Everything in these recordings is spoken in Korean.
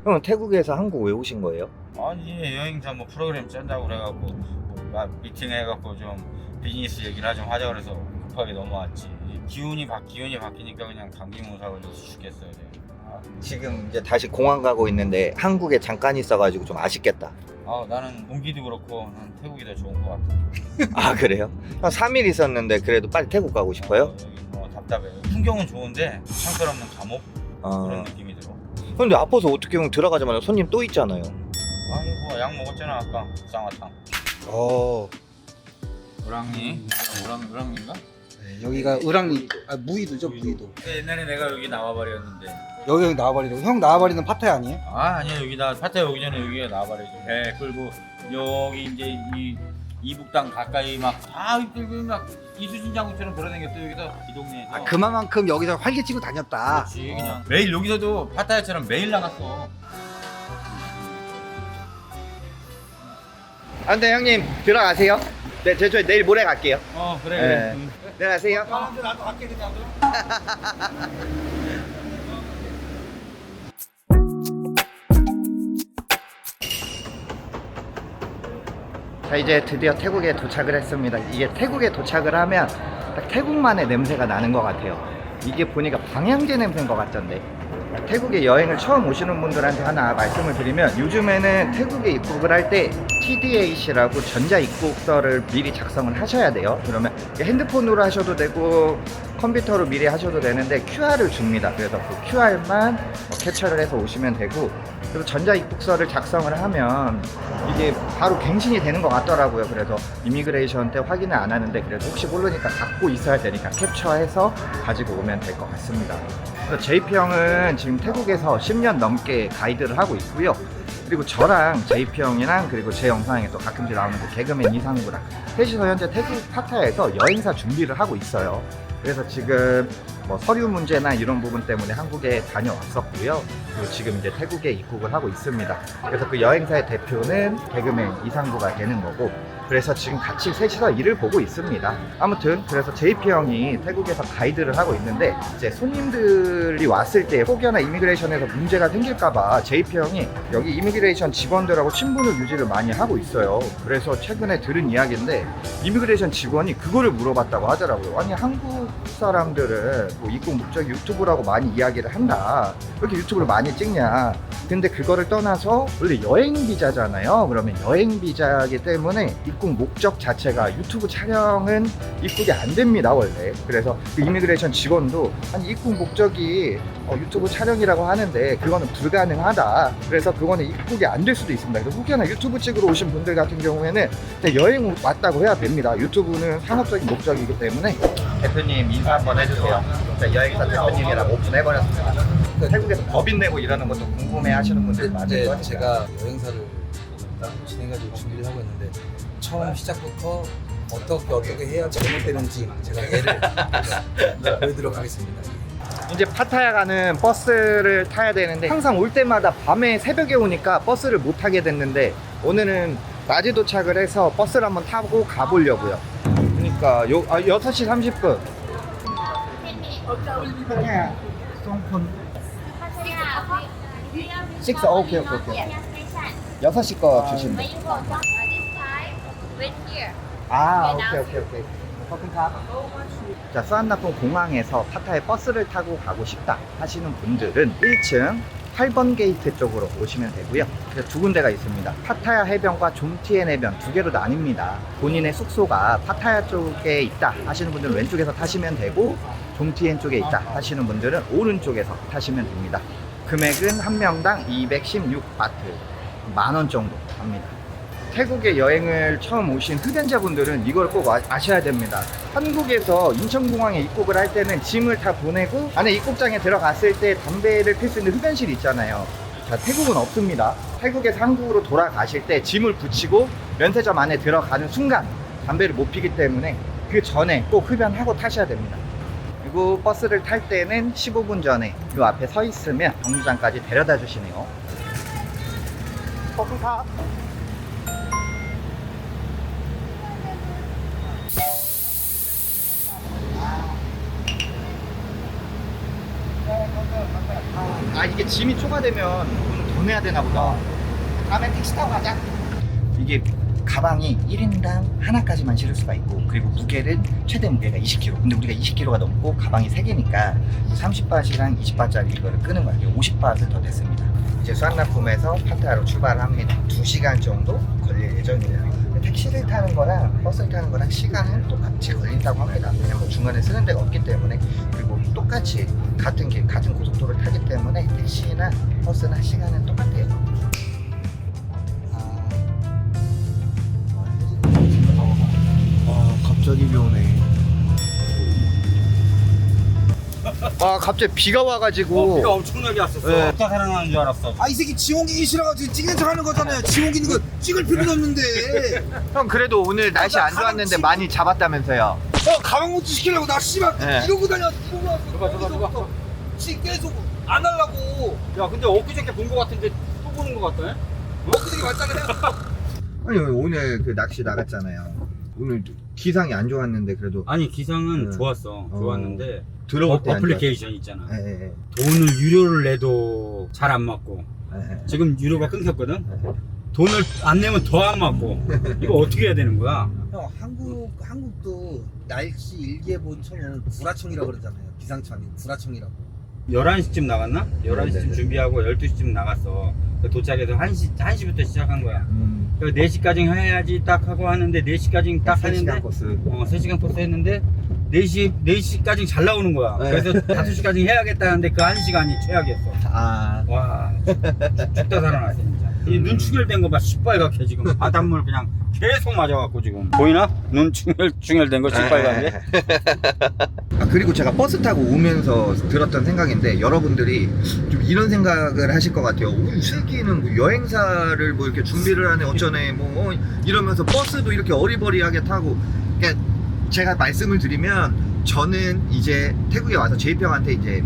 형 태국에서 한국 왜 오신 거예요? 아니 여행사 뭐 프로그램 짠다고 그래갖고 뭐 미팅 해갖고 좀 비즈니스 얘기를 좀 하자 그래서 급하게 넘어왔지. 기운이 바뀌니까 그냥 감기 무사 걸려서 죽겠어요. 지금 이제 다시 공항 가고 있는데 한국에 잠깐 있어가지고 좀 아쉽겠다. 나는 공기도 그렇고 난 태국이 더 좋은 것 같아. 아 그래요? 한 3일 있었는데 그래도 빨리 태국 가고 싶어요? 여기 뭐 답답해. 풍경은 좋은데 창살없는 감옥 그런 아 느낌이 들어. 근데 아파서 어떻게 형 들어가자마자 손님 또 있잖아요. 아니 뭐 약 먹었잖아 아까 쌍화탕. 어 우랑니? 우랑니인가? 네, 여기가 을왕리, 무이도죠, 무이도. 옛날에 내가 여기 나와버렸는데. 여기 나와버리고 형 나와버리는 파타야 아니에요? 아니야 여기다 파타 오기 전에 여기가 나와버리지. 배 끌고 여기 이제 이 이북당 가까이 막다 막 이수진 장군처럼 돌아다녔어 여기서 이 동네에서. 그만큼 여기서 활개치고 다녔다. 그렇지 그냥 매일 여기서도 파타야처럼 매일 나갔어. 안돼 형님 들어가세요. 네 제주에 내일 모레 갈게요. 그래 네. 그래. 들어가세요. 나도 갈게 그냥. 자 이제 드디어 태국에 도착을 했습니다. 이게 태국에 도착을 하면 딱 태국만의 냄새가 나는 것 같아요. 이게 보니까 방향제 냄새인 것 같던데. 태국에 여행을 처음 오시는 분들한테 하나 말씀을 드리면 요즘에는 태국에 입국을 할 때 TDAC라고 전자 입국서를 미리 작성을 하셔야 돼요. 그러면 핸드폰으로 하셔도 되고 컴퓨터로 미리 하셔도 되는데 QR을 줍니다. 그래서 그 QR만 캡처를 해서 오시면 되고, 그리고 전자 입국서를 작성을 하면 이게 바로 갱신이 되는 것 같더라고요. 그래서 이미그레이션 때 확인을 안 하는데 그래도 혹시 모르니까 갖고 있어야 되니까 캡처해서 가지고 오면 될 것 같습니다. 그래서 JP 형은 지금 태국에서 10년 넘게 가이드를 하고 있고요. 그리고 저랑 JP 형이랑 그리고 제 영상에 또 가끔씩 나오는 그 개그맨 이상구랑 셋이서 현재 태국 파타야에서 여행사 준비를 하고 있어요. 그래서 지금 뭐 서류 문제나 이런 부분 때문에 한국에 다녀왔었고요. 그리고 지금 이제 태국에 입국을 하고 있습니다. 그래서 그 여행사의 대표는 개그맨 이상구가 되는 거고, 그래서 지금 같이 셋이서 일을 보고 있습니다. 아무튼 그래서 JP 형이 태국에서 가이드를 하고 있는데, 이제 손님들이 왔을 때 혹여나 이미그레이션에서 문제가 생길까봐 JP 형이 여기 이미그레이션 직원들하고 친분을 유지를 많이 하고 있어요. 그래서 최근에 들은 이야기인데 이미그레이션 직원이 그거를 물어봤다고 하더라고요. 아니 한국 사람들은 뭐 입국 목적이 유튜브라고 많이 이야기를 한다, 왜 이렇게 유튜브를 많이 찍냐. 근데 그거를 떠나서 원래 여행 비자잖아요. 그러면 여행 비자이기 때문에 입국 목적 자체가 유튜브 촬영은 입국이 안 됩니다 원래. 그래서 그 이미그레이션 직원도 아니 입국 목적이 유튜브 촬영이라고 하는데 그거는 불가능하다, 그래서 그거는 입국이 안 될 수도 있습니다. 그래서 혹여나 유튜브 찍으러 오신 분들 같은 경우에는 여행 왔다고 해야 됩니다. 유튜브는 상업적인 목적이기 때문에. 대표님 인사 한번 해주세요. 여행사 대표님이랑 오픈해버렸습니다. 태국에서 법인 내고 이러는 것도 궁금해 하시는 분들이 많을 이제 거니까. 제가 여행사를 진행가지고 준비를 하고 있는데 처음 시작부터 어떻게 해야 잘못되는지 제가 예를 보여드리도록 하겠습니다. 이제 파타야 가는 버스를 타야 되는데 항상 올 때마다 밤에 새벽에 오니까 버스를 못 타게 됐는데 오늘은 낮에 도착을 해서 버스를 한번 타고 가보려고요. 그러니까 6시 30분. 식스 오케이. 6시 거 주시면 돼요. 아, 오케이. 자, 수완나폰 공항에서 파타야 버스를 타고 가고 싶다 하시는 분들은 1층 8번 게이트 쪽으로 오시면 되고요. 그래서 두 군데가 있습니다. 파타야 해변과 좀티엔 해변 두 개로 나뉩니다. 본인의 숙소가 파타야 쪽에 있다 하시는 분들은 왼쪽에서 타시면 되고, 좀티엔 쪽에 있다 하시는 분들은 오른쪽에서 타시면 됩니다. 금액은 한 명당 216바트, 10,000원 정도 합니다. 태국에 여행을 처음 오신 흡연자분들은 이걸 꼭 아셔야 됩니다. 한국에서 인천공항에 입국을 할 때는 짐을 다 보내고 안에 입국장에 들어갔을 때 담배를 필 수 있는 흡연실이 있잖아요. 자, 태국은 없습니다. 태국에서 한국으로 돌아가실 때 짐을 붙이고 면세점 안에 들어가는 순간 담배를 못 피기 때문에 그 전에 꼭 흡연하고 타셔야 됩니다. 그리고 버스를 탈 때는 15분 전에 이 앞에 서 있으면 정류장까지 데려다 주시네요. 버스가 이게 짐이 초과되면 돈을 더 보내야 되나 보다. 다음에 택시 타고 가자. 이게 가방이 1인당 하나까지만 실을 수가 있고, 그리고 무게는 최대 무게가 20kg. 근데 우리가 20kg가 넘고 가방이 3개니까 30바트랑 20바트짜리 이거를 끄는 거야. 50바트 더 됐습니다. 이제 수완나품에서 파타야로 출발합니다. 2시간 정도 걸릴 예정이에요. 택시를 타는 거랑 버스를 타는 거랑 시간은 똑같이 걸린다고 합니다. 왜냐면 뭐 중간에 쓰는 데가 없기 때문에. 그리고 똑같이 같은 길, 같은 고속도로를 타기 때문에 택시나 버스나 시간은 똑같아요. 갑자기 비 오네. 아, 갑자기 비가 와가지고. 비가 엄청나게 왔었어. 네. 어디다 살아나는 줄 알았어. 아 이 새끼 지홍기기 싫어가지고 찍는 척 하는 거잖아요. 지홍기는 거 찍을 필요도 없는데. 형, 그래도 오늘 날씨 안 좋았는데 많이 잡았다면서요. 가방 못지 시키려고 나 씨발 네. 이러고 다녀. 누가. 지 계속 안 하려고. 야, 근데 엊그저께 본 거 같은데 또 보는 거 같다. 엊그저께 왔잖아요. 아니, 오늘 그 낚시 나갔잖아요. 오늘 기상이 안 좋았는데 그래도 아니, 기상은 네. 좋았어. 좋았는데 들어올 때안 어플리케이션 있잖아. 좋았어. 예, 예, 돈을 유료를 내도 잘 안 맞고 예. 지금 유료가 끊겼거든. 돈을 안 내면 더 안 맞고 이거 어떻게 해야 되는 거야? 형 한국도 날씨 일기예보청은 구라청이라고 그러잖아요. 기상청이 구라청이라고. 11시쯤 나갔나? 11시쯤 네네. 준비하고 12시쯤 나갔어. 도착해서 1시부터 시작한 거야. 그래서 4시까지 해야지 딱 하고 하는데 4시까지 딱 했는데 3시간 코스. 3시간 코스 했는데 4시까지 잘 나오는 거야. 네. 그래서 5시까지 해야겠다 하는데 그 1시간이 최악이었어. 아, 와, 죽다 살아났어 진짜. 이 눈 충혈된 거 봐, 시뻘겋게 지금 바닷물 그냥 계속 맞아갖고 지금 보이나? 눈 충혈된 거 시뻘겋게. 아, 그리고 제가 버스 타고 오면서 들었던 생각인데, 여러분들이 좀 이런 생각을 하실 것 같아요. 이 새끼는 뭐 여행사를 뭐 이렇게 준비를 하네 어쩌네 뭐 이러면서 버스도 이렇게 어리버리하게 타고. 그러니까 제가 말씀을 드리면, 저는 이제 태국에 와서 JP 형한테 이제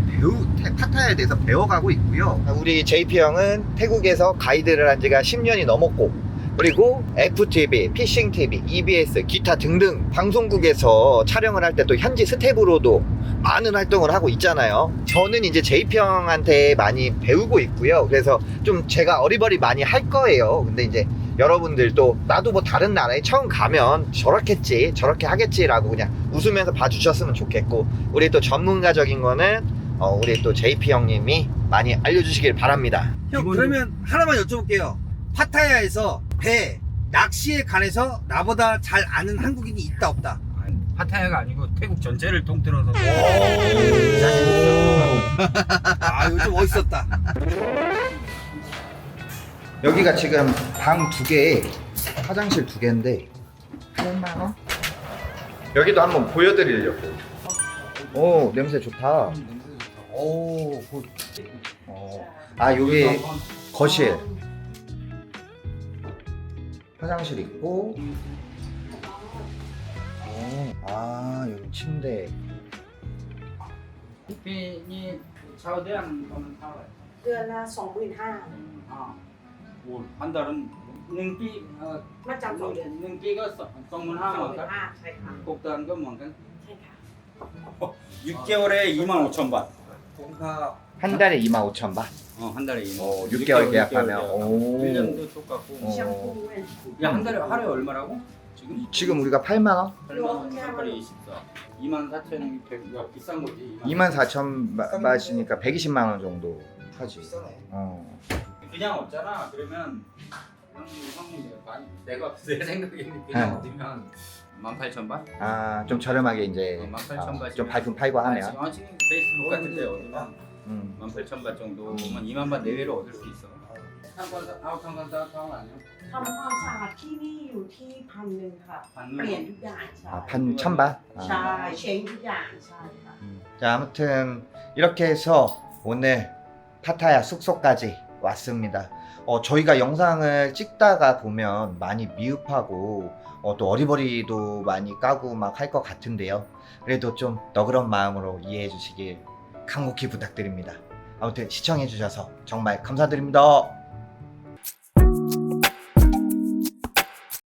파타야에 대해서 배워가고 있고요. 우리 JP 형은 태국에서 가이드를 한 지가 10년이 넘었고, 그리고 FTV, 피싱TV, EBS, 기타 등등 방송국에서 촬영을 할 때 또 현지 스텝으로도 많은 활동을 하고 있잖아요. 저는 이제 JP 형한테 많이 배우고 있고요. 그래서 좀 제가 어리버리 많이 할 거예요. 근데 이제 여러분들도 나도 뭐 다른 나라에 처음 가면 저렇겠지, 저렇게 하겠지라고 그냥 웃으면서 봐주셨으면 좋겠고, 우리 또 전문가적인 거는 우리 또 JP 형님이 많이 알려주시길 바랍니다. 형 그러면 하나만 여쭤볼게요. 파타야에서 배 낚시에 관해서 나보다 잘 아는 한국인이 있다 없다? 파타야가 아니고 태국 전체를 통틀어서. 아 이거 좀 멋있었다. 여기가 지금 방 2개에 화장실 2개인데 8만원? 여기도 한번 보여드리려고. 오, 냄새 좋다. 오, 아, 여기 거실, 화장실 있고, 아, 여기 침대. 이 차오대한 거면 타와요. เดือนละ25,000 한 달은 능기 มาจำ2 เดือน 능기가 25,000원. ใช่ค่ะ 복다한 건 뭔가 ใช่ค่ะ 6개월에 25,000원. 뭔가 한 달에 25,000바. 한 달에 25,000원. 6개월 계약하면. 오. 1년도 똑같고. แชมพูเว้ย 야, 한 달에 하루에 얼마라고? 지금? 지금 우리가 8만원? 8만 3팔이 24. 24,000원이 비싼 거지. 24,000바시니까 120만원 정도 하지. 비싸네. 그냥 없잖아. 그러면 형님 내가 내 생각에는 그냥 얻으면 18,000바? 아, 좀 저렴하게 이제 18,000바시면 좀 발품 팔고 하면. 지금 페이스북 같은 데 얻으면 18,000바 정도면 2만 바 내외로 얻을 수 있어. 아웃한 따뜻한 아니야? ทำความสะอาดที่นี่อยู่ที่1,000ค่ะ เปลี่ยนทุกอย่างใช่ 아, 1,000바? ใช่เช็งทุกอย่างใช่ค่ะ 자, 아무튼 이렇게 해서 오늘 파타야 숙소까지 왔습니다. 저희가 영상을 찍다가 보면 많이 미흡하고 또 어리버리도 많이 까고 막 할 것 같은데요. 그래도 좀 너그러운 마음으로 이해해 주시길 간곡히 부탁드립니다. 아무튼 시청해 주셔서 정말 감사드립니다.